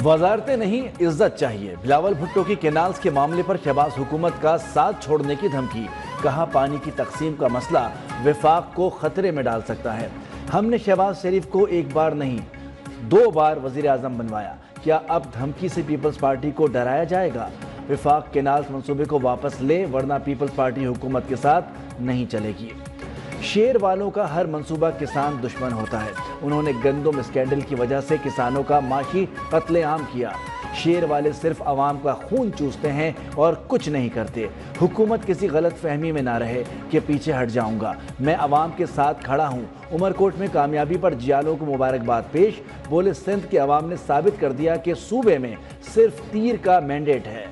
وزارتیں نہیں عزت چاہیے، بلاول بھٹو کی کینالز کے معاملے پر شہباز حکومت کا ساتھ چھوڑنے کی دھمکی، کہا پانی کی تقسیم کا مسئلہ وفاق کو خطرے میں ڈال سکتا ہے۔ ہم نے شہباز شریف کو ایک بار نہیں 2 بار وزیر اعظم بنوایا، کیا اب دھمکی سے پیپلز پارٹی کو ڈرایا جائے گا؟ وفاق کینالز منصوبے کو واپس لے ورنہ پیپلز پارٹی حکومت کے ساتھ نہیں چلے گی۔ شیر والوں کا ہر منصوبہ کسان دشمن ہوتا ہے، انہوں نے گندم اسکینڈل کی وجہ سے کسانوں کا معاشی قتل عام کیا۔ شیر والے صرف عوام کا خون چوستے ہیں اور کچھ نہیں کرتے۔ حکومت کسی غلط فہمی میں نہ رہے کہ پیچھے ہٹ جاؤں گا، میں عوام کے ساتھ کھڑا ہوں۔ عمر کوٹ میں کامیابی پر جیالوں کو مبارکباد پیش، بولے سندھ کے عوام نے ثابت کر دیا کہ صوبے میں صرف تیر کا مینڈیٹ ہے۔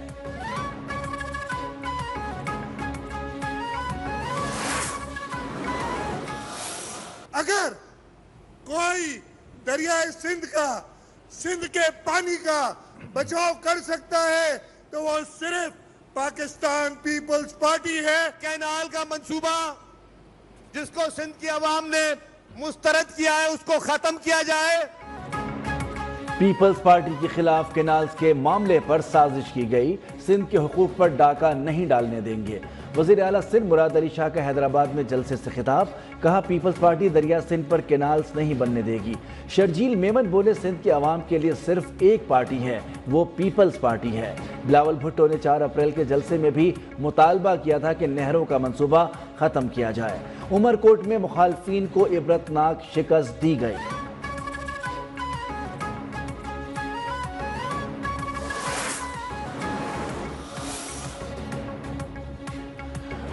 اگر کوئی دریائے سندھ کے پانی کا بچاؤ کر سکتا ہے تو وہ صرف پاکستان پیپلز پارٹی ہے۔ کینال کا منصوبہ جس کو سندھ کی عوام نے مسترد کیا ہے اس کو ختم کیا جائے۔ پیپلز پارٹی کے خلاف کینالز کے معاملے پر سازش کی گئی، سندھ کے حقوق پر ڈاکہ نہیں ڈالنے دیں گے۔ وزیر اعلیٰ سندھ مراد علی شاہ کا حیدرآباد میں جلسے سے خطاب، کہا پیپلز پارٹی دریا سندھ پر کینالز نہیں بننے دے گی۔ شرجیل میمن بولے سندھ کے عوام کے لیے صرف ایک پارٹی ہے، وہ پیپلز پارٹی ہے۔ بلاول بھٹو نے 4 اپریل کے جلسے میں بھی مطالبہ کیا تھا کہ نہروں کا منصوبہ ختم کیا جائے۔ عمر کوٹ میں مخالفین کو عبرتناک شکست دی گئی۔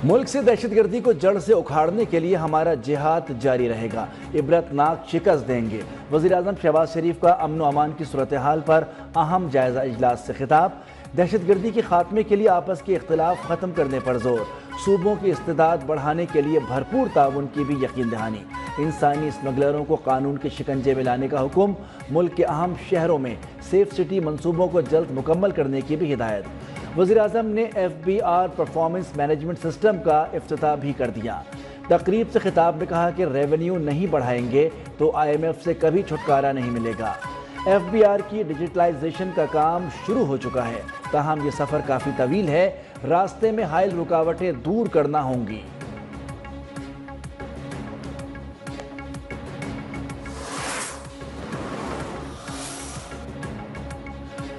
ملک سے دہشت گردی کو جڑ سے اکھاڑنے کے لیے ہمارا جہاد جاری رہے گا، عبرتناک شکست دیں گے۔ وزیر اعظم شہباز شریف کا امن و امان کی صورتحال پر اہم جائزہ اجلاس سے خطاب، دہشت گردی کے خاتمے کے لیے آپس کے اختلاف ختم کرنے پر زور، صوبوں کی استعداد بڑھانے کے لیے بھرپور تعاون کی بھی یقین دہانی، انسانی اسمگلروں کو قانون کے شکنجے میں لانے کا حکم، ملک کے اہم شہروں میں سیف سٹی منصوبوں کو جلد مکمل کرنے کی بھی ہدایت۔ وزیر اعظم نے FBR پرفارمنس مینجمنٹ سسٹم کا افتتاح بھی کر دیا۔ تقریب سے خطاب میں کہا کہ ریونیو نہیں بڑھائیں گے تو IMF سے کبھی چھٹکارا نہیں ملے گا۔ FBR کی ڈیجیٹلائزیشن کا کام شروع ہو چکا ہے، تاہم یہ سفر کافی طویل ہے، راستے میں حائل رکاوٹیں دور کرنا ہوں گی۔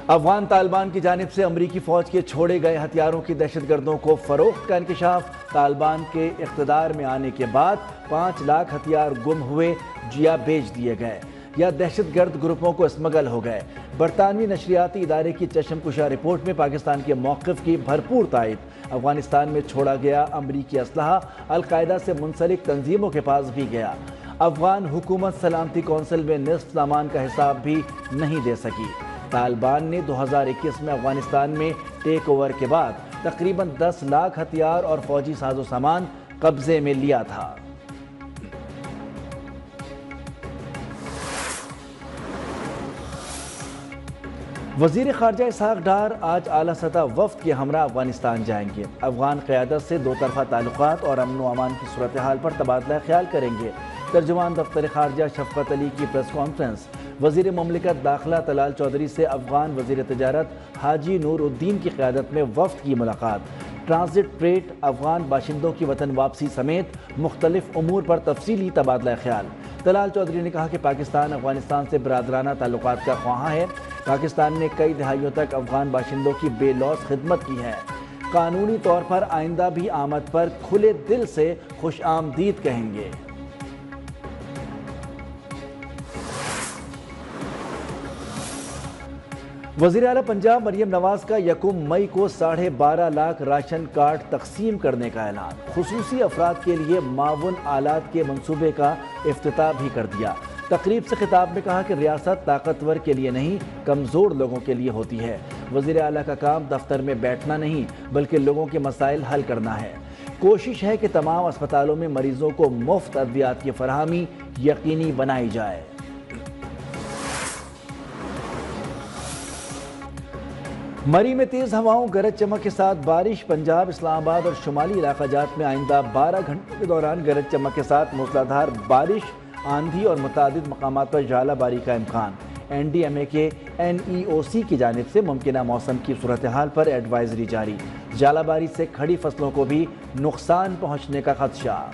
افغان طالبان کی جانب سے امریکی فوج کے چھوڑے گئے ہتھیاروں کی دہشت گردوں کو فروخت کا انکشاف، طالبان کے اقتدار میں آنے کے بعد 5 لاکھ ہتھیار گم ہوئے یا بیچ دیے گئے یا دہشت گرد گروپوں کو اسمگل ہو گئے۔ برطانوی نشریاتی ادارے کی چشم کشا رپورٹ میں پاکستان کے موقف کی بھرپور تائید، افغانستان میں چھوڑا گیا امریکی اسلحہ القاعدہ سے منسلک تنظیموں کے پاس بھی گیا۔ افغان حکومت سلامتی کونسل میں نصف سامان کا حساب بھی نہیں دے سکی۔ طالبان نے 2021 میں افغانستان میں ٹیک اوور کے بعد تقریباً 10 لاکھ ہتھیار اور فوجی ساز و سامان قبضے میں لیا تھا۔ وزیر خارجہ اسحاق ڈار آج اعلیٰ سطح وفد کے ہمراہ افغانستان جائیں گے۔ افغان قیادت سے 2 طرفہ تعلقات اور امن و امان کی صورتحال پر تبادلہ خیال کریں گے۔ ترجمان دفتر خارجہ شفقت علی کی پریس کانفرنس، وزیر مملکت داخلہ طلال چودھری سے افغان وزیر تجارت حاجی نور الدین کی قیادت میں وفد کی ملاقات، ٹرانزٹ ٹریڈ، افغان باشندوں کی وطن واپسی سمیت مختلف امور پر تفصیلی تبادلہ خیال۔ طلال چودھری نے کہا کہ پاکستان افغانستان سے برادرانہ تعلقات کا خواہاں ہے، پاکستان نے کئی دہائیوں تک افغان باشندوں کی بے لوث خدمت کی ہے، قانونی طور پر آئندہ بھی آمد پر کھلے دل سے خوش آمدید کہیں گے۔ وزیر اعلیٰ پنجاب مریم نواز کا 1 مئی کو 12.5 لاکھ راشن کارڈ تقسیم کرنے کا اعلان، خصوصی افراد کے لیے معاون آلات کے منصوبے کا افتتاح بھی کر دیا۔ تقریب سے خطاب میں کہا کہ ریاست طاقتور کے لیے نہیں، کمزور لوگوں کے لیے ہوتی ہے۔ وزیر اعلیٰ کا کام دفتر میں بیٹھنا نہیں بلکہ لوگوں کے مسائل حل کرنا ہے۔ کوشش ہے کہ تمام اسپتالوں میں مریضوں کو مفت ادویات کی فراہمی یقینی بنائی جائے۔ مری میں تیز ہواؤں گرج چمک کے ساتھ بارش، پنجاب، اسلام آباد اور شمالی علاقہ جات میں آئندہ 12 گھنٹوں کے دوران گرج چمک کے ساتھ موسلادھار بارش، آندھی اور متعدد مقامات پر ژالہ باری کا امکان۔ NDMA کے NEOC کی جانب سے ممکنہ موسم کی صورتحال پر ایڈوائزری جاری، ژالہ باری سے کھڑی فصلوں کو بھی نقصان پہنچنے کا خدشہ۔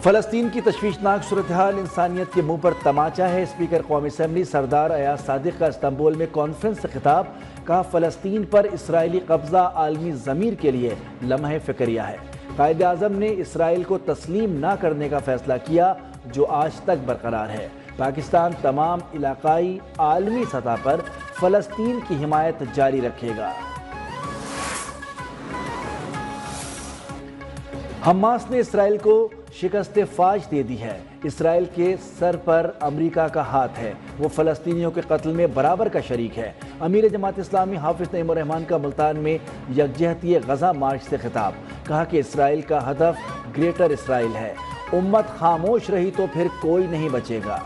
فلسطین کی تشویشناک صورتحال انسانیت کے منہ پر تماچا ہے۔ اسپیکر قومی اسمبلی سردار ایاز صادق کا استنبول میں کانفرنس سے خطاب، کہا فلسطین پر اسرائیلی قبضہ عالمی ضمیر کے لیے لمحہ فکریہ ہے۔ قائد اعظم نے اسرائیل کو تسلیم نہ کرنے کا فیصلہ کیا جو آج تک برقرار ہے۔ پاکستان تمام علاقائی عالمی سطح پر فلسطین کی حمایت جاری رکھے گا۔ حماس نے اسرائیل کو شکست فاش دے دی ہے۔ اسرائیل کے سر پر امریکہ کا ہاتھ ہے، وہ فلسطینیوں کے قتل میں برابر کا شریک ہے۔ امیر جماعت اسلامی حافظ نعیم الرحمان کا ملتان میں یکجہتی غزہ مارچ سے خطاب، کہا کہ اسرائیل کا ہدف گریٹر اسرائیل ہے، امت خاموش رہی تو پھر کوئی نہیں بچے گا۔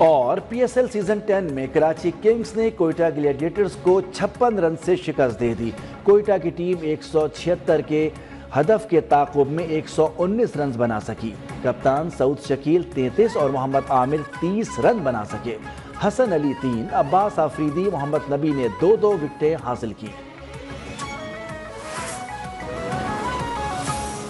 اور PSL سیزن 10 میں کراچی کنگز نے کوئٹہ گلیڈیٹرز کو 56 رن سے شکست دے دی۔ کوئٹہ کی ٹیم 176 کے ہدف کے تعاقب میں 119 رنز بنا سکی۔ کپتان سعود شکیل 33 اور محمد عامر 30 رن بنا سکے۔ حسن علی 3، عباس آفریدی، محمد نبی نے 2 وکٹیں حاصل کی۔